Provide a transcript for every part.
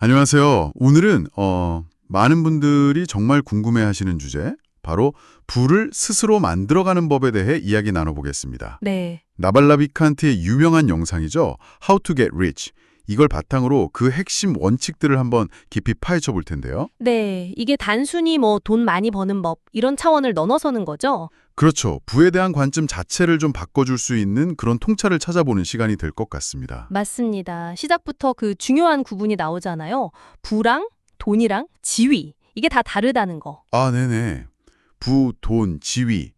안녕하세요. 오늘은 많은 분들이 정말 궁금해하시는 주제, 바로 부를 스스로 만들어가는 법에 대해 이야기 나눠보겠습니다. 네, 나발라 비칸트의 유명한 영상이죠. How to get rich. 이걸 바탕으로 그 핵심 원칙들을 한번 깊이 파헤쳐 볼 텐데요. 네, 이게 단순히 뭐 돈 많이 버는 법 이런 차원을 넘어서는 거죠? 그렇죠. 부에 대한 관점 자체를 좀 바꿔줄 수 있는 그런 통찰을 찾아보는 시간이 될 것 같습니다. 맞습니다. 시작부터 그 중요한 구분이 나오잖아요. 부랑 돈이랑 지위 이게 다 다르다는 거. 아, 네네. 부, 돈, 지위.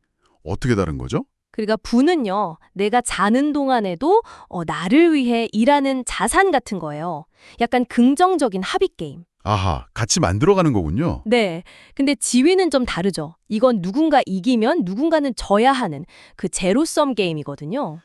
어떻게 다른 거죠? 그러니까 부는요, 내가 자는 동안에도 나를 위해 일하는 자산 같은 거예요. 약간 긍정적인 합의 게임. 아하, 같이 만들어가는 거군요. 네. 근데 지위는 좀 다르죠. 이건 누군가 이기면 누군가는 져야 하는 그 제로섬 게임이거든요.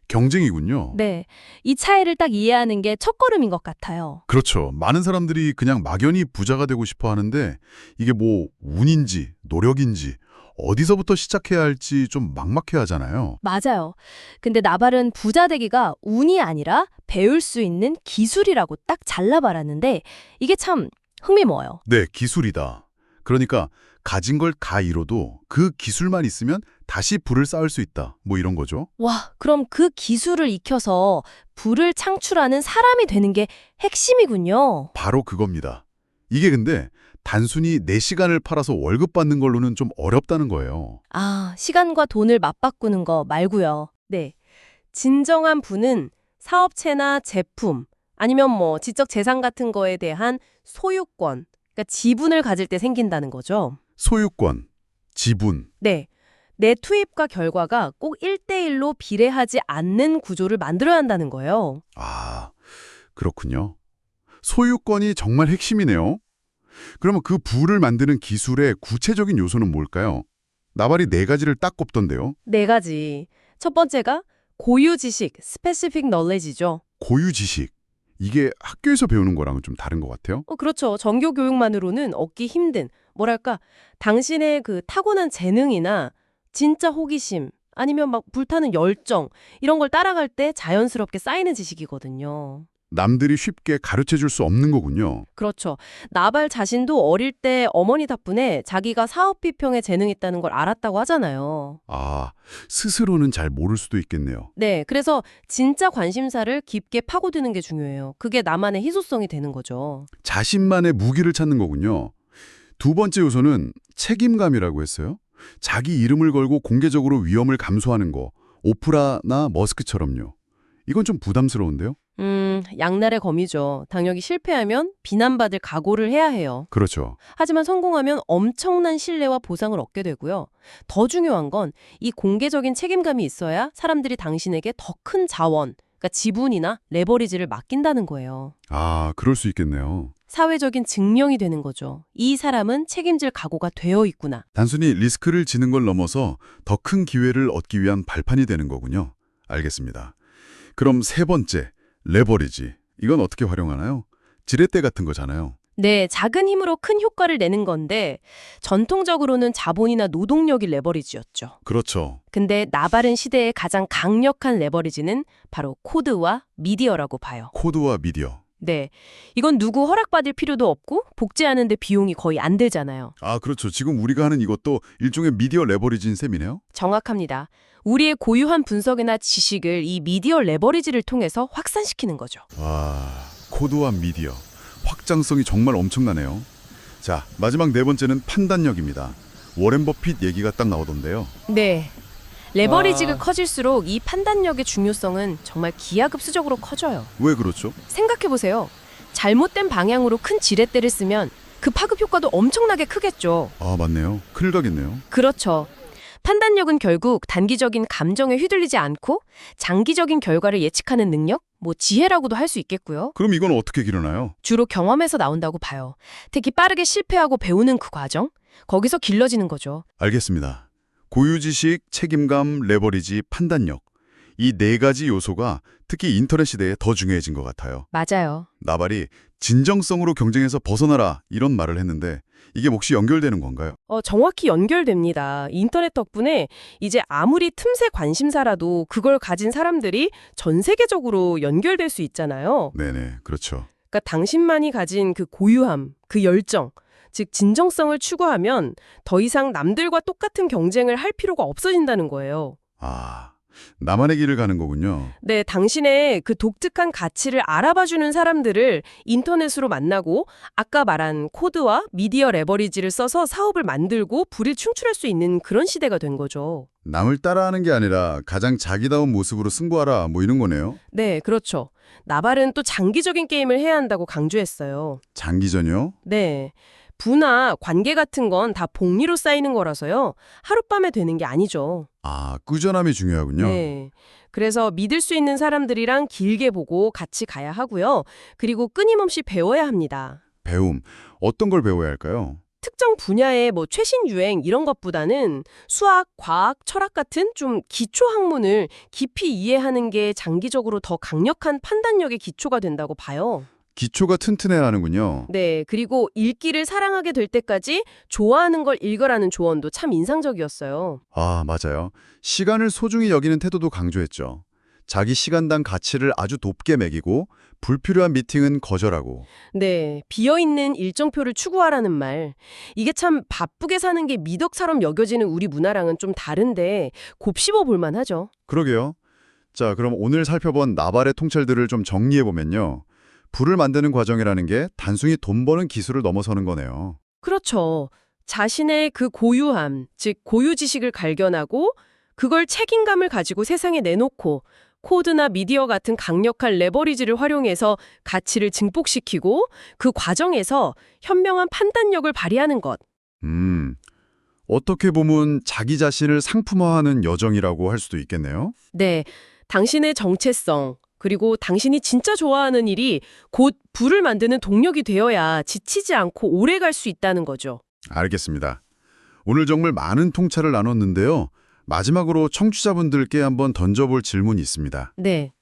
경쟁이군요. 네. 이 차이를 딱 이해하는 게 첫걸음인 것 같아요. 그렇죠. 많은 사람들이 그냥 막연히 부자가 되고 싶어 하는데 이게 뭐 운인지 노력인지 어디서부터 시작해야 할지 좀 막막해 하잖아요. 맞아요. 근데 나발은 부자 되기가 운이 아니라 배울 수 있는 기술이라고 딱 잘라말았는데 이게 참 흥미모어요. 네, 기술이다. 그러니까 가진 걸 다 잃어도 그 기술만 있으면 다시 부를 쌓을 수 있다. 뭐 이런 거죠. 와, 그럼 그 기술을 익혀서 부를 창출하는 사람이 되는 게 핵심이군요. 바로 그겁니다. 이게 근데 단순히 내 시간을 팔아서 월급 받는 걸로는 좀 어렵다는 거예요. 아, 시간과 돈을 맞바꾸는 거 말고요. 네. 진정한 부는 사업체나 제품, 아니면 뭐 지적 재산 같은 거에 대한 소유권, 그러니까 지분을 가질 때 생긴다는 거죠. 소유권, 지분. 네. 내 투입과 결과가 꼭 1대1로 비례하지 않는 구조를 만들어야 한다는 거예요. 아, 그렇군요. 소유권이 정말 핵심이네요. 그러면 그 부를 만드는 기술의 구체적인 요소는 뭘까요? 나발이 네 가지를 딱 꼽던데요. 네 가지. 첫 번째가 고유 지식, specific knowledge죠. 고유 지식. 이게 학교에서 배우는 거랑은 좀 다른 것 같아요. 그렇죠. 정규 교육만으로는 얻기 힘든, 뭐랄까, 당신의 그 타고난 재능이나 진짜 호기심, 아니면 막 불타는 열정, 이런 걸 따라갈 때 자연스럽게 쌓이는 지식이거든요. 남들이 쉽게 가르쳐줄 수 없는 거군요. 그렇죠. 나발 자신도 어릴 때 어머니 덕분에 자기가 사업 비평에 재능 있다는 걸 알았다고 하잖아요. 아, 스스로는 잘 모를 수도 있겠네요. 네, 그래서 진짜 관심사를 깊게 파고드는 게 중요해요. 그게 나만의 희소성이 되는 거죠. 자신만의 무기를 찾는 거군요. 두 번째 요소는 책임감이라고 했어요. 자기 이름을 걸고 공개적으로 위험을 감수하는 거. 오프라나 머스크처럼요. 이건 좀 부담스러운데요? 양날의 검이죠. 당연히 실패하면 비난받을 각오를 해야 해요. 그렇죠. 하지만 성공하면 엄청난 신뢰와 보상을 얻게 되고요. 더 중요한 건 이 공개적인 책임감이 있어야 사람들이 당신에게 더 큰 자원, 그러니까 지분이나 레버리지를 맡긴다는 거예요. 아, 그럴 수 있겠네요. 사회적인 증명이 되는 거죠. 이 사람은 책임질 각오가 되어 있구나. 단순히 리스크를 지는 걸 넘어서 더 큰 기회를 얻기 위한 발판이 되는 거군요. 알겠습니다. 그럼 세 번째, 레버리지. 이건 어떻게 활용하나요? 지렛대 같은 거잖아요. 네, 작은 힘으로 큰 효과를 내는 건데 전통적으로는 자본이나 노동력이 레버리지였죠. 그렇죠. 근데 나바른 시대의 가장 강력한 레버리지는 바로 코드와 미디어라고 봐요. 코드와 미디어. 네, 이건 누구 허락받을 필요도 없고 복제하는데 비용이 거의 안 들잖아요. 아, 그렇죠. 지금 우리가 하는 이것도 일종의 미디어 레버리지인 셈이네요. 정확합니다. 우리의 고유한 분석이나 지식을 이 미디어 레버리지를 통해서 확산시키는 거죠. 와, 코드와 미디어. 확장성이 정말 엄청나네요. 자, 마지막 네 번째는 판단력입니다. 워렌 버핏 얘기가 딱 나오던데요. 네. 레버리지가 커질수록 이 판단력의 중요성은 정말 기하급수적으로 커져요. 왜 그렇죠? 생각해보세요. 잘못된 방향으로 큰 지렛대를 쓰면 그 파급 효과도 엄청나게 크겠죠. 아, 맞네요. 큰일 가겠네요. 그렇죠. 판단력은 결국 단기적인 감정에 휘둘리지 않고 장기적인 결과를 예측하는 능력, 뭐 지혜라고도 할 수 있겠고요. 그럼 이건 어떻게 기르나요? 주로 경험에서 나온다고 봐요. 특히 빠르게 실패하고 배우는 그 과정, 거기서 길러지는 거죠. 알겠습니다. 고유지식, 책임감, 레버리지, 판단력. 이 네 가지 요소가 특히 인터넷 시대에 더 중요해진 것 같아요. 맞아요. 나발이 진정성으로 경쟁에서 벗어나라 이런 말을 했는데 이게 몫이 연결되는 건가요? 정확히 연결됩니다. 인터넷 덕분에 이제 아무리 틈새 관심사라도 그걸 가진 사람들이 전 세계적으로 연결될 수 있잖아요. 네네, 그렇죠. 그러니까 당신만이 가진 그 고유함, 그 열정, 즉 진정성을 추구하면 더 이상 남들과 똑같은 경쟁을 할 필요가 없어진다는 거예요. 아, 나만의 길을 가는 거군요. 네, 당신의 그 독특한 가치를 알아봐주는 사람들을 인터넷으로 만나고 아까 말한 코드와 미디어 레버리지를 써서 사업을 만들고 불을 충출할 수 있는 그런 시대가 된 거죠. 남을 따라하는 게 아니라 가장 자기다운 모습으로 승부하라 뭐 이런 거네요. 네, 그렇죠. 나발은 또 장기적인 게임을 해야 한다고 강조했어요. 장기전이요? 네. 부나 관계 같은 건 다 복리로 쌓이는 거라서요. 하룻밤에 되는 게 아니죠. 아, 꾸준함이 중요하군요. 네. 그래서 믿을 수 있는 사람들이랑 길게 보고 같이 가야 하고요. 그리고 끊임없이 배워야 합니다. 배움, 어떤 걸 배워야 할까요? 특정 분야의 뭐 최신 유행 이런 것보다는 수학, 과학, 철학 같은 좀 기초 학문을 깊이 이해하는 게 장기적으로 더 강력한 판단력의 기초가 된다고 봐요. 기초가 튼튼해야 하는군요. 네, 그리고 읽기를 사랑하게 될 때까지 좋아하는 걸 읽으라는 조언도 참 인상적이었어요. 아, 맞아요. 시간을 소중히 여기는 태도도 강조했죠. 자기 시간당 가치를 아주 높게 매기고 불필요한 미팅은 거절하고. 네, 비어있는 일정표를 추구하라는 말. 이게 참 바쁘게 사는 게 미덕처럼 여겨지는 우리 문화랑은 좀 다른데 곱씹어 볼 만하죠. 그러게요. 자, 그럼 오늘 살펴본 나발의 통찰들을 좀 정리해보면요. 불을 만드는 과정이라는 게 단순히 돈 버는 기술을 넘어서는 거네요. 그렇죠. 자신의 그 고유함, 즉 고유 지식을 발견하고 그걸 책임감을 가지고 세상에 내놓고 코드나 미디어 같은 강력한 레버리지를 활용해서 가치를 증폭시키고 그 과정에서 현명한 판단력을 발휘하는 것. 어떻게 보면 자기 자신을 상품화하는 여정이라고 할 수도 있겠네요. 네, 당신의 정체성, 그리고 당신이 진짜 좋아하는 일이 곧 불을 만드는 동력이 되어야 지치지 않고 오래 갈 수 있다는 거죠. 알겠습니다. 오늘 정말 많은 통찰을 나눴는데요. 마지막으로 청취자분들께 한번 던져볼 질문이 있습니다. 네,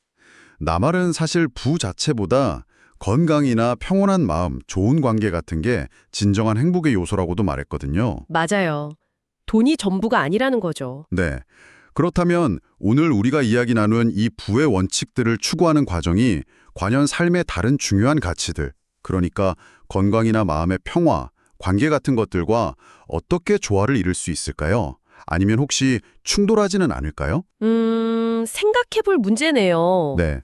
나말은 사실 부 자체보다 건강이나 평온한 마음, 좋은 관계 같은 게 진정한 행복의 요소라고도 말했거든요. 맞아요. 돈이 전부가 아니라는 거죠. 네. 그렇다면 오늘 우리가 이야기 나눈 이 부의 원칙들을 추구하는 과정이 과연 삶의 다른 중요한 가치들, 그러니까 건강이나 마음의 평화, 관계 같은 것들과 어떻게 조화를 이룰 수 있을까요? 아니면 혹시 충돌하지는 않을까요? 생각해볼 문제네요. 네.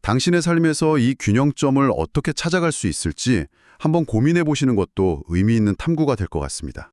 당신의 삶에서 이 균형점을 어떻게 찾아갈 수 있을지 한번 고민해 보시는 것도 의미 있는 탐구가 될 것 같습니다.